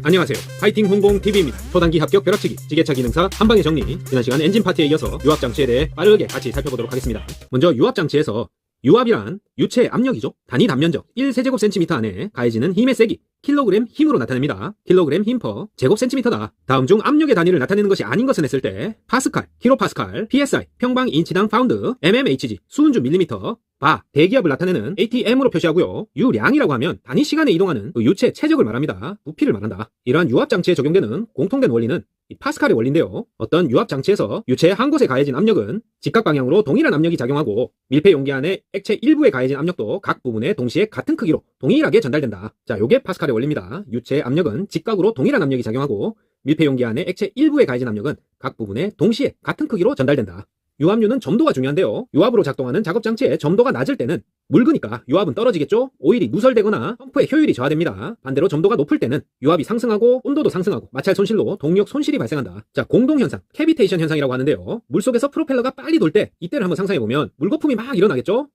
안녕하세요. 파이팅 홍공TV입니다. 초단기 합격 벼락치기, 지게차 기능사 한방의 정리. 지난 시간 엔진 파트에 이어서 유압장치에 대해 빠르게 같이 살펴보도록 하겠습니다. 먼저 유압장치에서 유압이란 유체 압력이죠. 단위 단면적 1세제곱센티미터 안에 가해지는 힘의 세기 킬로그램 힘으로 나타냅니다. 킬로그램 힘 퍼 제곱센티미터다. 다음 중 압력의 단위를 나타내는 것이 아닌 것은 했을 때 파스칼, 킬로파스칼, psi, 평방 인치당 파운드, mmHg, 수은주 밀리미터, 바, 대기압을 나타내는 atm으로 표시하고요. 유량이라고 하면 단위 시간에 이동하는 그 유체 최적을 말합니다. 부피를 말한다. 이러한 유압장치에 적용되는 공통된 원리는 이 파스칼의 원리인데요. 어떤 유압장치에서 유체의 한 곳에 가해진 압력은 직각 방향으로 동일한 압력이 작용하고 밀폐 용기 안에 액체 일부에 가해진 압력도 각 부분에 동시에 같은 크기로 동일하게 전달된다. 자, 요게 파스칼의 원리입니다. 유체의 압력은 직각으로 동일한 압력이 작용하고 밀폐 용기 안에 액체 일부에 가해진 압력은 각 부분에 동시에 같은 크기로 전달된다. 유압류는 점도가 중요한데요. 유압으로 작동하는 작업장치의 점도가 낮을 때는 묽으니까 유압은 떨어지겠죠? 오일이 누설되거나 펌프의 효율이 저하됩니다. 반대로 점도가 높을 때는 유압이 상승하고 온도도 상승하고 마찰 손실로 동력 손실이 발생한다. 자, 공동현상, 캐비테이션 현상이라고 하는데요. 물속에서 프로펠러가 빨리 돌 때 이때를 한번 상상해보면 물거품이 막 일어나겠죠?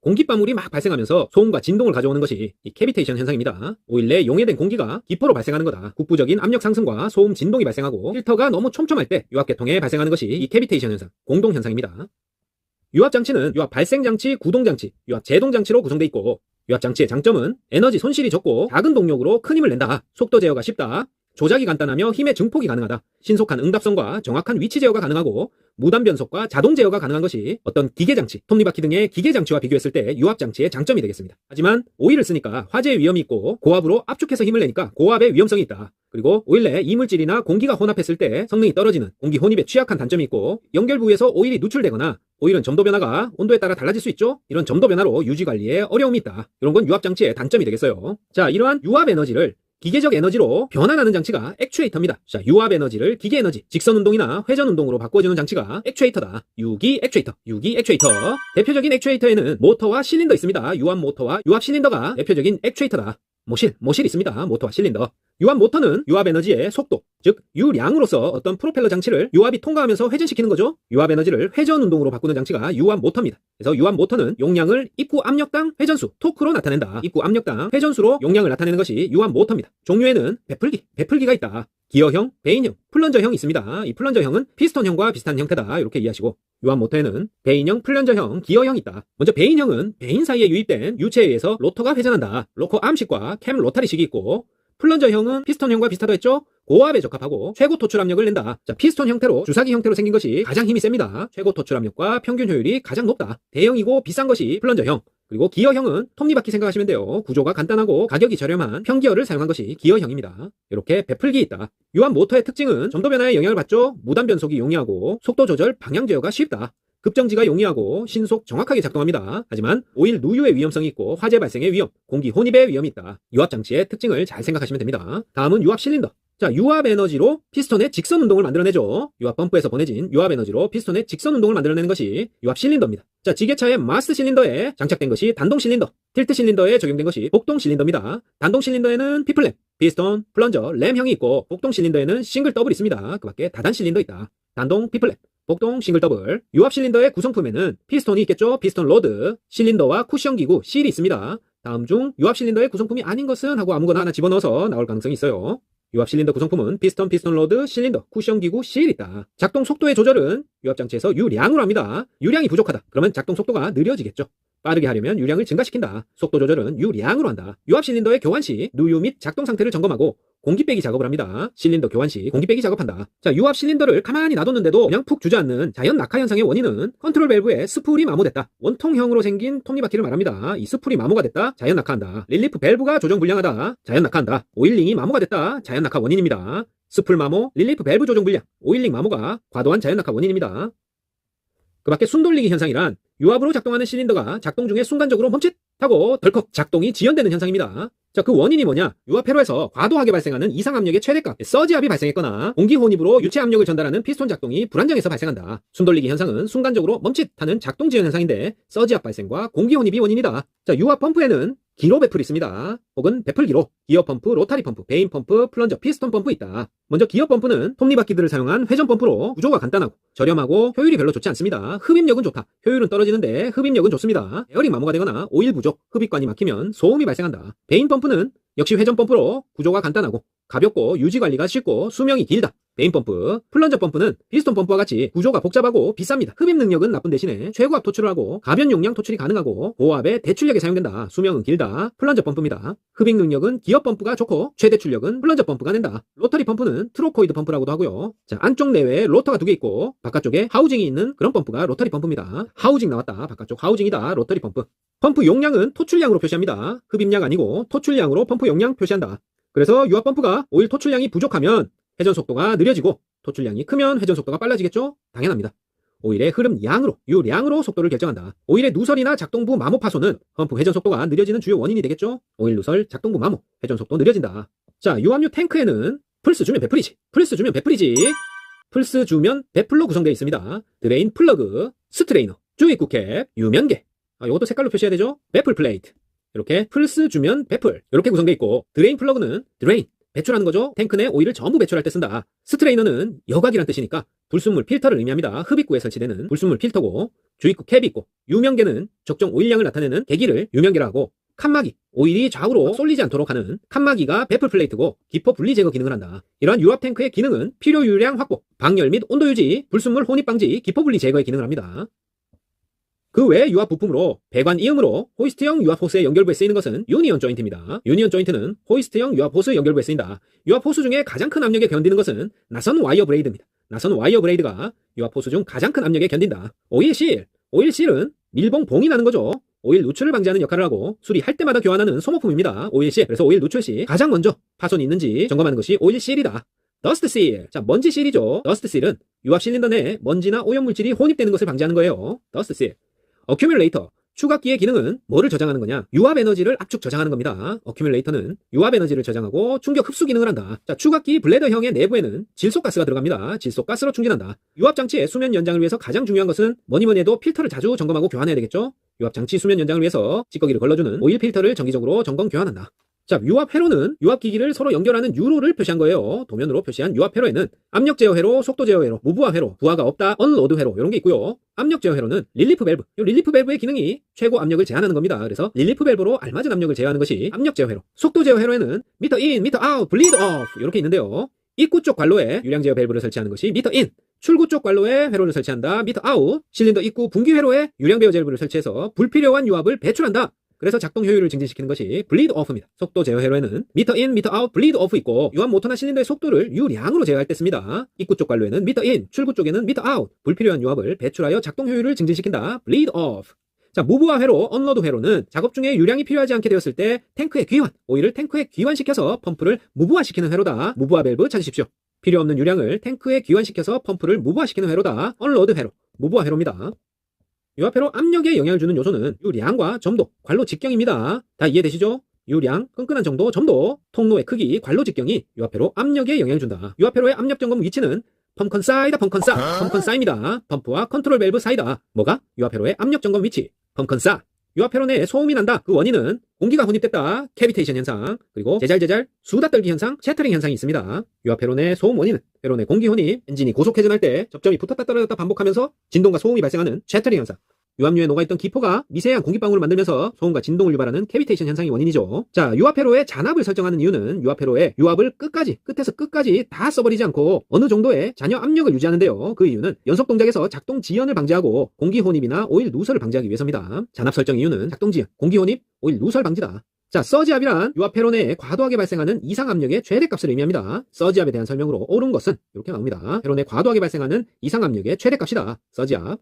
공기방울이 막 발생하면서 소음과 진동을 가져오는 것이 이 캐비테이션 현상입니다. 오일 내 용해된 공기가 기포로 발생하는 거다. 국부적인 압력 상승과 소음 진동이 발생하고 필터가 너무 촘촘할 때 유압계통에 발생하는 것이 이 캐비테이션 현상, 공동현상입니다. 유압장치는 유압 발생장치, 구동장치, 유압 제동장치로 구성되어 있고 유압장치의 장점은 에너지 손실이 적고 작은 동력으로 큰 힘을 낸다. 속도 제어가 쉽다. 조작이 간단하며 힘의 증폭이 가능하다. 신속한 응답성과 정확한 위치 제어가 가능하고 무단 변속과 자동 제어가 가능한 것이 어떤 기계장치, 톱니바퀴 등의 기계장치와 비교했을 때 유압장치의 장점이 되겠습니다. 하지만 오일을 쓰니까 화재의 위험이 있고 고압으로 압축해서 힘을 내니까 고압의 위험성이 있다. 그리고 오일 내에 이물질이나 공기가 혼합했을 때 성능이 떨어지는 공기 혼입에 취약한 단점이 있고 연결 부위에서 오일이 누출되거나 오일은 점도 변화가 온도에 따라 달라질 수 있죠. 이런 점도 변화로 유지 관리에 어려움이 있다. 이런 건 유압장치의 단점이 되겠어요. 자, 이러한 유압 에너지를 기계적 에너지로 변환하는 장치가 액추에이터입니다. 자, 유압 에너지를 기계 에너지, 직선 운동이나 회전 운동으로 바꿔주는 장치가 액추에이터다. 유기 액추에이터. 대표적인 액추에이터에는 모터와 실린더 있습니다. 유압 모터와 유압 실린더가 대표적인 액추에이터다. 모실 있습니다. 모터와 실린더. 유압 모터는 유압 에너지의 속도, 즉 유량으로서 어떤 프로펠러 장치를 유압이 통과하면서 회전시키는 거죠. 유압 에너지를 회전 운동으로 바꾸는 장치가 유압 모터입니다. 그래서 유압 모터는 용량을 입구 압력당 회전수, 토크로 나타낸다. 입구 압력당 회전수로 용량을 나타내는 것이 유압 모터입니다. 종류에는 베풀기가 있다. 기어형, 베인형, 플런저형이 있습니다. 이 플런저형은 피스톤형과 비슷한 형태다. 이렇게 이해하시고 유압 모터에는 베인형, 플런저형, 기어형이 있다. 먼저 베인형은 베인 사이에 유입된 유체에 의해서 로터가 회전한다. 로커 암식과 캠 로타리식이 있고 플런저형은 피스톤형과 비슷하다 했죠? 고압에 적합하고 최고 토출 압력을 낸다. 자, 피스톤 형태로 주사기 형태로 생긴 것이 가장 힘이 셉니다. 최고 토출 압력과 평균 효율이 가장 높다. 대형이고 비싼 것이 플런저형. 그리고 기어형은 톱니바퀴 생각하시면 돼요. 구조가 간단하고 가격이 저렴한 평기어를 사용한 것이 기어형입니다. 이렇게 베풀기 있다. 유압 모터의 특징은 점도 변화에 영향을 받죠. 무단 변속이 용이하고 속도 조절, 방향 제어가 쉽다. 급정지가 용이하고 신속 정확하게 작동합니다. 하지만 오일 누유의 위험성이 있고 화재 발생의 위험, 공기 혼입의 위험이 있다. 유압장치의 특징을 잘 생각하시면 됩니다. 다음은 유압 실린더. 자, 유압 에너지로 피스톤의 직선 운동을 만들어내죠. 유압 펌프에서 보내진 유압 에너지로 피스톤의 직선 운동을 만들어내는 것이 유압 실린더입니다. 자, 지게차의 마스 실린더에 장착된 것이 단동 실린더, 틸트 실린더에 적용된 것이 복동 실린더입니다. 단동 실린더에는 피플램, 피스톤, 플런저, 램형이 있고 복동 실린더에는 싱글 더블이 있습니다. 그 밖에 다단 실린더 있다. 단동, 피플램, 복동, 싱글 더블. 유압 실린더의 구성품에는 피스톤이 있겠죠. 피스톤 로드, 실린더와 쿠션 기구, 실이 있습니다. 다음 중 유압 실린더의 구성품이 아닌 것은 하고 아무거나 하나 집어넣어서 나올 가능성이 있어요. 유압 실린더 구성품은 피스톤 로드, 실린더, 쿠션 기구, 실 있다. 작동 속도의 조절은 유압장치에서 유량으로 합니다. 유량이 부족하다. 그러면 작동 속도가 느려지겠죠. 빠르게 하려면 유량을 증가시킨다. 속도 조절은 유량으로 한다. 유압 실린더의 교환 시 누유 및 작동 상태를 점검하고 공기 빼기 작업을 합니다. 실린더 교환 시 공기 빼기 작업한다. 자, 유압 실린더를 가만히 놔뒀는데도 그냥 푹 주저앉는 자연 낙하 현상의 원인은 컨트롤 밸브에 스풀이 마모됐다. 원통형으로 생긴 톱니바퀴를 말합니다. 이 스풀이 마모가 됐다. 자연 낙하한다. 릴리프 밸브가 조정 불량하다. 자연 낙하한다. 오일링이 마모가 됐다. 자연 낙하 원인입니다. 스풀 마모, 릴리프 밸브 조정 불량, 오일링 마모가 과도한 자연 낙하 원인입니다. 그 밖에 순돌리기 현상이란 유압으로 작동하는 실린더가 작동 중에 순간적으로 멈칫하고 덜컥 작동이 지연되는 현상입니다. 자, 그 원인이 뭐냐? 유압 회로에서 과도하게 발생하는 이상 압력의 최대값, 서지압이 발생했거나 공기 혼입으로 유체 압력을 전달하는 피스톤 작동이 불안정해서 발생한다. 순돌리기 현상은 순간적으로 멈칫하는 작동 지연 현상인데 서지압 발생과 공기 혼입이 원인이다. 자, 유압 펌프에는 기로 베풀이 있습니다. 혹은 베풀기로, 기어 펌프, 로타리 펌프, 베인 펌프, 플런저, 피스톤 펌프 있다. 먼저 기어 펌프는 톱니바퀴들을 사용한 회전 펌프로 구조가 간단하고 저렴하고 효율이 별로 좋지 않습니다. 흡입력은 좋다. 효율은 떨어지는데 흡입력은 좋습니다. 에어링 마모가 되거나 오일 부족, 흡입관이 막히면 소음이 발생한다. 베인 펌프는 역시 회전 펌프로 구조가 간단하고 가볍고 유지관리가 쉽고 수명이 길다. 메인 펌프, 플런저 펌프는 피스톤 펌프와 같이 구조가 복잡하고 비쌉니다. 흡입 능력은 나쁜 대신에 최고압 토출을 하고 가변 용량 토출이 가능하고 고압의 대출력에 사용된다. 수명은 길다. 플런저 펌프입니다. 흡입 능력은 기업 펌프가 좋고 최대 출력은 플런저 펌프가 낸다. 로터리 펌프는 트로코이드 펌프라고도 하고요. 자, 안쪽 내외에 로터가 2개 있고 바깥쪽에 하우징이 있는 그런 펌프가 로터리 펌프입니다. 하우징 나왔다. 바깥쪽 하우징이다. 로터리 펌프. 펌프 용량은 토출량으로 표시합니다. 흡입량 아니고 토출량으로 펌프 용량 표시한다. 그래서 유압 펌프가 오일 토출량이 부족하면 회전 속도가 느려지고 토출량이 크면 회전 속도가 빨라지겠죠? 당연합니다. 오일의 흐름 양으로, 유량으로 속도를 결정한다. 오일의 누설이나 작동부 마모 파손은 펌프 회전 속도가 느려지는 주요 원인이 되겠죠? 오일 누설, 작동부 마모, 회전 속도 느려진다. 자, 유압류 탱크에는 플스 주면 베풀이지. 플스 주면 베풀이지. 플스 주면 베풀로 구성되어 있습니다. 드레인 플러그, 스트레이너, 주입구 캡, 유면계. 이것도 색깔로 표시해야 되죠? 베풀 플레이트. 이렇게 플스 주면 베풀. 이렇게 구성되어 있고 드레인 플러그는 드레인. 배출하는 거죠. 탱크 내 오일을 전부 배출할 때 쓴다. 스트레이너는 여각이란 뜻이니까 불순물 필터를 의미합니다. 흡입구에 설치되는 불순물 필터고 주입구 캡이 있고 유면계는 적정 오일량을 나타내는 계기를 유면계라 하고 칸막이, 오일이 좌우로 쏠리지 않도록 하는 칸막이가 베풀 플레이트고 기포 분리 제거 기능을 한다. 이러한 유압 탱크의 기능은 필요 유량 확보, 방열 및 온도 유지, 불순물 혼입 방지, 기포 분리 제거의 기능을 합니다. 그 외 유압 부품으로 배관 이음으로 호이스트형 유압 호스의 연결부에 쓰이는 것은 유니온 조인트입니다. 유니온 조인트는 호이스트형 유압 호스 연결부에 쓰인다. 유압 호스 중에 가장 큰 압력에 견디는 것은 나선 와이어 브레이드입니다. 나선 와이어 브레이드가 유압 호스 중 가장 큰 압력에 견딘다. 오일 실, 오일 실은 밀봉 봉이 나는 거죠. 오일 누출을 방지하는 역할을 하고 수리할 때마다 교환하는 소모품입니다. 오일 실. 그래서 오일 누출 시 가장 먼저 파손이 있는지 점검하는 것이 오일 실이다. 더스트 실. 자, 먼지 실이죠. 더스트 실은 유압 실린더 내에 먼지나 오염물질이 혼입되는 것을 방지하는 거예요. 더스트 실. 어큐뮬레이터, 추각기의 기능은 뭐를 저장하는 거냐? 유압 에너지를 압축 저장하는 겁니다. 어큐뮬레이터는 유압 에너지를 저장하고 충격 흡수 기능을 한다. 자, 추각기 블레더형의 내부에는 질소가스가 들어갑니다. 질소가스로 충전한다. 유압 장치의 수면 연장을 위해서 가장 중요한 것은 뭐니 해도 필터를 자주 점검하고 교환해야 되겠죠? 유압 장치 수면 연장을 위해서 찌꺼기를 걸러주는 오일 필터를 정기적으로 점검 교환한다. 자, 유압 회로는 유압기기를 서로 연결하는 유로를 표시한 거예요. 도면으로 표시한 유압 회로에는 압력 제어 회로, 속도 제어 회로, 무부하 회로, 부하가 없다, 언로드 회로 이런 게 있고요. 압력 제어 회로는 릴리프 밸브. 이 릴리프 밸브의 기능이 최고 압력을 제한하는 겁니다. 그래서 릴리프 밸브로 알맞은 압력을 제어하는 것이 압력 제어 회로. 속도 제어 회로에는 미터 인, 미터 아웃, 블리드 오프 이렇게 있는데요. 입구 쪽 관로에 유량 제어 밸브를 설치하는 것이 미터 인. 출구 쪽 관로에 회로를 설치한다. 미터 아웃. 실린더 입구 분기 회로에 유량 배어 밸브를 설치해서 불필요한 유압을 배출한다. 그래서 작동 효율을 증진시키는 것이 블리드 오프입니다. 속도 제어 회로에는 미터 인, 미터 아웃, 블리드 오프 있고 유압 모터나 실린더의 속도를 유량으로 제어할 때 씁니다. 입구 쪽 관로에는 미터 인, 출구 쪽에는 미터 아웃, 불필요한 유압을 배출하여 작동 효율을 증진시킨다. 블리드 오프. 자, 무부하 회로, 언로드 회로는 작업 중에 유량이 필요하지 않게 되었을 때 탱크에 귀환, 오일을 탱크에 귀환시켜서 펌프를 무부하시키는 회로다. 무부하 밸브 찾으십시오. 필요 없는 유량을 탱크에 귀환시켜서 펌프를 무부하시키는 회로다. 언로드 회로, 무부하 회로입니다. 유압회로 압력에 영향을 주는 요소는 유량과 점도, 관로 직경입니다. 다 이해되시죠? 유량, 끈끈한 정도, 점도, 통로의 크기, 관로 직경이 유압회로 압력에 영향을 준다. 유압회로의 압력 점검 위치는 펌컨 사이다, 펌컨 싸, 펌컨 사입니다. 펌프와 컨트롤 밸브 사이다. 뭐가? 유압회로의 압력 점검 위치. 펌컨 싸. 유압회로 내에 소음이 난다. 그 원인은 공기가 혼입됐다. 캐비테이션 현상, 그리고 제잘제잘 수다 떨기 현상, 셔터링 현상이 있습니다. 유압회로 내 소음 원인은 회로 내 공기 혼입, 엔진이 고속 회전할 때 접점이 붙었다 떨어졌다 반복하면서 진동과 소음이 발생하는 셔터링 현상. 유압류에 녹아있던 기포가 미세한 공기방울을 만들면서 소음과 진동을 유발하는 캐비테이션 현상이 원인이죠. 자, 유압회로의 잔압을 설정하는 이유는 유압회로의 유압을 끝에서 끝까지 다 써버리지 않고 어느 정도의 잔여 압력을 유지하는데요. 그 이유는 연속 동작에서 작동 지연을 방지하고 공기 혼입이나 오일 누설을 방지하기 위해서입니다. 잔압 설정 이유는 작동 지연, 공기 혼입, 오일 누설 방지다. 자, 서지압이란 유압회로 내에 과도하게 발생하는 이상 압력의 최대값을 의미합니다. 서지압에 대한 설명으로 옳은 것은 이렇게 나옵니다. 회로 내 과도하게 발생하는 이상 압력의 최대값이다. 서지압.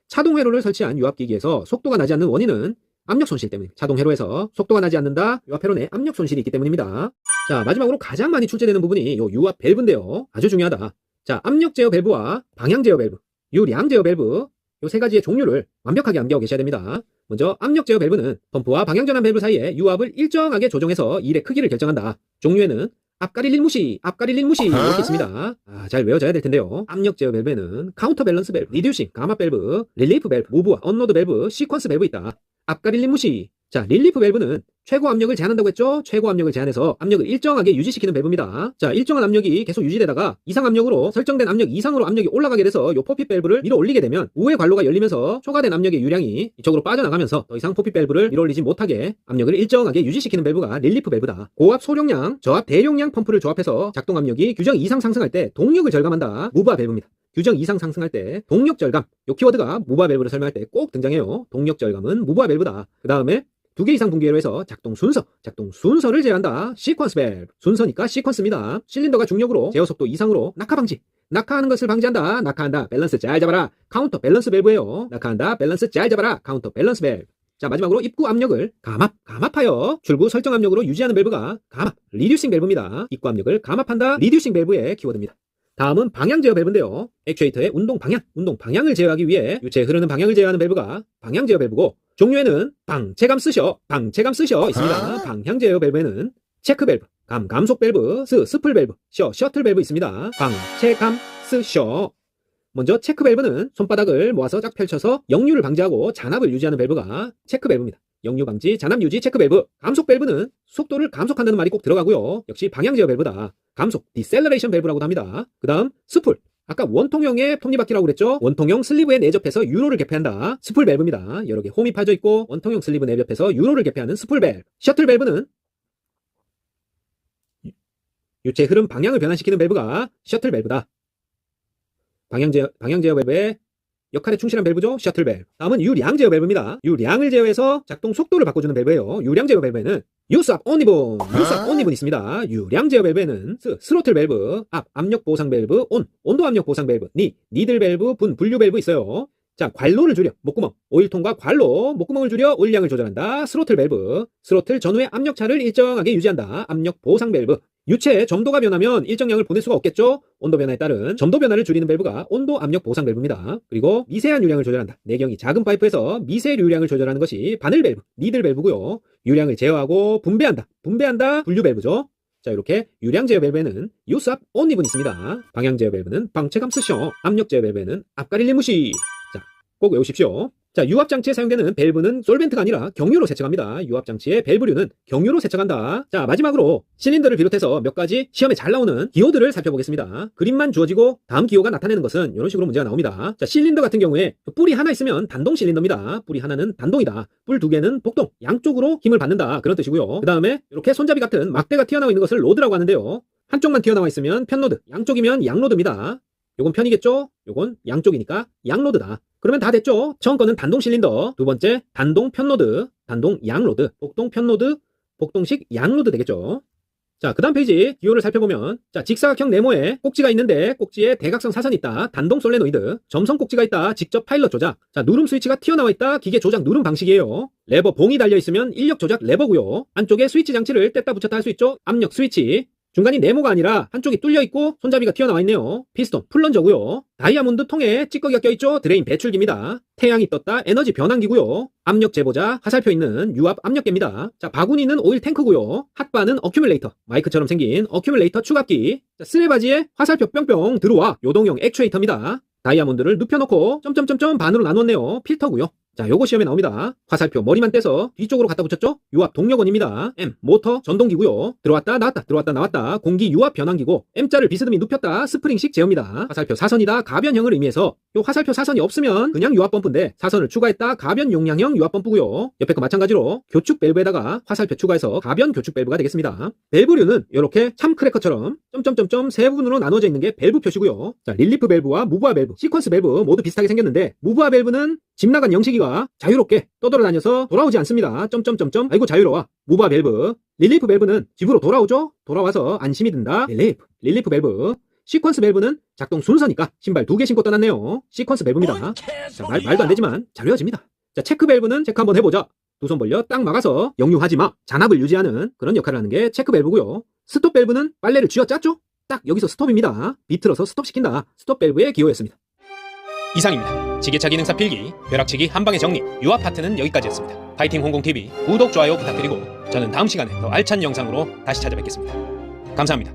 차동 회로를 설치한 유압기기에서 속도가 나지 않는 원인은 압력 손실 때문입니다. 차동 회로에서 속도가 나지 않는다. 유압회로 내 압력 손실이 있기 때문입니다. 자, 마지막으로 가장 많이 출제되는 부분이 요 유압 밸브인데요. 아주 중요하다. 자, 압력 제어 밸브와 방향 제어 밸브, 유량 제어 밸브 요 세 가지의 종류를 완벽하게 암기하고 계셔야 됩니다. 먼저 압력 제어 밸브는 펌프와 방향 전환 밸브 사이에 유압을 일정하게 조정해서 일의 크기를 결정한다. 종류에는 앞가리 릴무시, 앞가리 릴무시 이렇게 있습니다. 잘 외워져야 될 텐데요. 압력 제어 밸브에는 카운터 밸런스 밸브, 리듀싱, 감압 밸브, 릴리프 밸브, 무브와 언로드 밸브, 시퀀스 밸브 있다. 앞가리 릴무시, 자, 릴리프 밸브는 최고 압력을 제한한다고 했죠? 최고 압력을 제한해서 압력을 일정하게 유지시키는 밸브입니다. 자, 일정한 압력이 계속 유지되다가 이상 압력으로 설정된 압력 이상으로 압력이 올라가게 돼서 요 포핏 밸브를 밀어 올리게 되면 우회 관로가 열리면서 초과된 압력의 유량이 이쪽으로 빠져나가면서 더 이상 포핏 밸브를 밀어 올리지 못하게 압력을 일정하게 유지시키는 밸브가 릴리프 밸브다. 고압 소용량, 저압 대용량 펌프를 조합해서 작동 압력이 규정 이상 상승할 때 동력을 절감한다. 무바 밸브입니다. 규정 이상 상승할 때 동력 절감, 요 키워드가 무바 밸브를 설명할 때 꼭 등장해요. 동력 절감은 무바 밸브다. 그 다음에 2개 이상 분기회로 해서 작동 순서를 제한한다. 시퀀스 밸브. 순서니까 시퀀스입니다. 실린더가 중력으로 제어 속도 이상으로 낙하 방지. 낙하하는 것을 방지한다. 낙하한다. 밸런스 잘 잡아라. 카운터 밸런스 밸브예요. 낙하한다. 밸런스 잘 잡아라. 카운터 밸런스 밸브. 자, 마지막으로 입구 압력을 감압하여 출구 설정 압력으로 유지하는 밸브가 감압, 리듀싱 밸브입니다. 입구 압력을 감압한다. 리듀싱 밸브의 키워드입니다. 다음은 방향 제어 밸브인데요. 액추에이터의 운동 방향을 제어하기 위해 유체에 흐르는 방향을 제어하는 밸브가 방향 제어 밸브고, 종류에는 방체감 쓰셔 있습니다. 방향 제어 밸브에는 체크 밸브, 감속 밸브, 스플 밸브, 셔틀 밸브 있습니다. 방체감 쓰셔. 먼저 체크 밸브는 손바닥을 모아서 쫙 펼쳐서 역류를 방지하고 잔압을 유지하는 밸브가 체크 밸브입니다. 역류 방지, 잔압 유지 체크 밸브. 감속 밸브는 속도를 감속한다는 말이 꼭 들어가고요. 역시 방향 제어 밸브다. 감속, 디셀러레이션 밸브라고도 합니다. 그 다음 스풀. 아까 원통형의 톱니바퀴라고 그랬죠? 원통형 슬리브에 내접해서 유로를 개폐한다. 스풀 밸브입니다. 여러 개 홈이 파져 있고 원통형 슬리브 내접해서 유로를 개폐하는 스풀 밸브. 셔틀 밸브는 유체 흐름 방향을 변환시키는 밸브가 셔틀 밸브다. 방향 제어 밸브의 역할에 충실한 밸브죠. 셔틀 밸브. 다음은 유량 제어 밸브입니다. 유량을 제어해서 작동 속도를 바꿔주는 밸브예요. 유량 제어 밸브에는 유스압 온리분 있습니다. 유량 제어 밸브에는 스로틀 밸브, 압력 보상 밸브, 온도 압력 보상 밸브, 니들 밸브, 분류 밸브 있어요. 자, 관로를 줄여 목구멍, 오일통과 관로, 목구멍을 줄여 오일량을 조절한다. 스로틀 밸브. 스로틀 전후의 압력차를 일정하게 유지한다. 압력 보상 밸브. 유체의 점도가 변하면 일정량을 보낼 수가 없겠죠? 온도 변화에 따른 점도 변화를 줄이는 밸브가 온도 압력 보상 밸브입니다. 그리고 미세한 유량을 조절한다. 내경이 작은 파이프에서 미세류량을 조절하는 것이 바늘 밸브, 니들 밸브고요. 유량을 제어하고 분배한다. 분류 밸브죠. 자, 이렇게 유량 제어 밸브에는 유스압 온리분 있습니다. 방향 제어 밸브는 방체감 쓰셔. 압력 제어 밸브에는 앞가릴리 무시. 자, 꼭 외우십시오. 자, 유압장치에 사용되는 밸브는 솔벤트가 아니라 경유로 세척합니다. 유압장치의 밸브류는 경유로 세척한다. 자, 마지막으로 실린더를 비롯해서 몇 가지 시험에 잘 나오는 기호들을 살펴보겠습니다. 그림만 주어지고 다음 기호가 나타내는 것은 이런 식으로 문제가 나옵니다. 자, 실린더 같은 경우에 뿔이 하나 있으면 단동 실린더입니다. 뿔이 하나는 단동이다. 뿔 두 개는 복동, 양쪽으로 힘을 받는다. 그런 뜻이고요. 그 다음에 이렇게 손잡이 같은 막대가 튀어나와 있는 것을 로드라고 하는데요. 한쪽만 튀어나와 있으면 편로드, 양쪽이면 양로드입니다. 요건 편이겠죠? 요건 양쪽이니까 양로드다. 그러면 다 됐죠? 처음 거는 단동 실린더, 두 번째 단동 편로드, 단동 양로드, 복동 편로드, 복동식 양로드 되겠죠? 자, 그 다음 페이지 기호를 살펴보면, 자, 직사각형 네모에 꼭지가 있는데 꼭지에 대각선 사선이 있다. 단동 솔레노이드. 점선 꼭지가 있다. 직접 파일럿 조작. 자, 누름 스위치가 튀어나와 있다. 기계 조작 누름 방식이에요. 레버 봉이 달려있으면 인력 조작 레버고요. 안쪽에 스위치 장치를 뗐다 붙였다 할 수 있죠. 압력 스위치. 중간이 네모가 아니라 한쪽이 뚫려있고 손잡이가 튀어나와 있네요. 피스톤, 플런저고요. 다이아몬드 통에 찌꺼기가 껴있죠. 드레인 배출기입니다. 태양이 떴다. 에너지 변환기고요. 압력 제보자, 화살표 있는 유압 압력계입니다. 자, 바구니는 오일 탱크고요. 핫바는 어큐뮬레이터, 마이크처럼 생긴 어큐뮬레이터 추각기. 자, 쓰레바지에 화살표 뿅뿅 들어와. 요동형 액추에이터입니다. 다이아몬드를 눕혀놓고 점점점점 반으로 나눴네요. 필터고요. 자, 요거 시험에 나옵니다. 화살표 머리만 떼서 뒤쪽으로 갖다 붙였죠? 유압 동력원입니다. M, 모터 전동기고요. 들어왔다 나왔다 들어왔다 나왔다 공기 유압 변환기고, M자를 비스듬히 눕혔다 스프링식 제어입니다. 화살표 사선이다 가변형을 의미해서 요 화살표 사선이 없으면 그냥 유압 펌프인데 사선을 추가했다 가변 용량형 유압 펌프고요. 옆에 거 마찬가지로 교축 밸브에다가 화살표 추가해서 가변 교축 밸브가 되겠습니다. 밸브류는 이렇게 참크래커처럼 점점점점 세 부분으로 나눠져 있는 게 밸브 표시고요. 자, 릴리프 밸브와 무브화 밸브, 시퀀스 밸브 모두 비슷하게 생겼는데, 무브화 밸브는 집 나간 영식이가 자유롭게 떠돌아다녀서 돌아오지 않습니다. 점점점점 아이고 자유로워. 무브화 밸브. 릴리프 밸브는 집으로 돌아오죠. 돌아와서 안심이 든다. 릴리프 밸브. 시퀀스 밸브는 작동 순서니까 신발 2개 신고 떠났네요. 시퀀스 밸브입니다. 자, 말도 안 되지만 잘 외워집니다. 자, 체크 밸브는 체크 한번 해보자. 두 손 벌려 딱 막아서 역류하지 마. 잔압을 유지하는 그런 역할을 하는 게 체크 밸브고요. 스톱 밸브는 빨래를 쥐어짰죠? 딱 여기서 스톱입니다. 비틀어서 스톱시킨다. 스톱 밸브의 기호였습니다. 이상입니다. 지게차 기능사 필기, 벼락치기 한방의 정리, 유압 파트는 여기까지였습니다. 파이팅 홍콩TV 구독, 좋아요 부탁드리고 저는 다음 시간에 더 알찬 영상으로 다시 찾아뵙겠습니다. 감사합니다.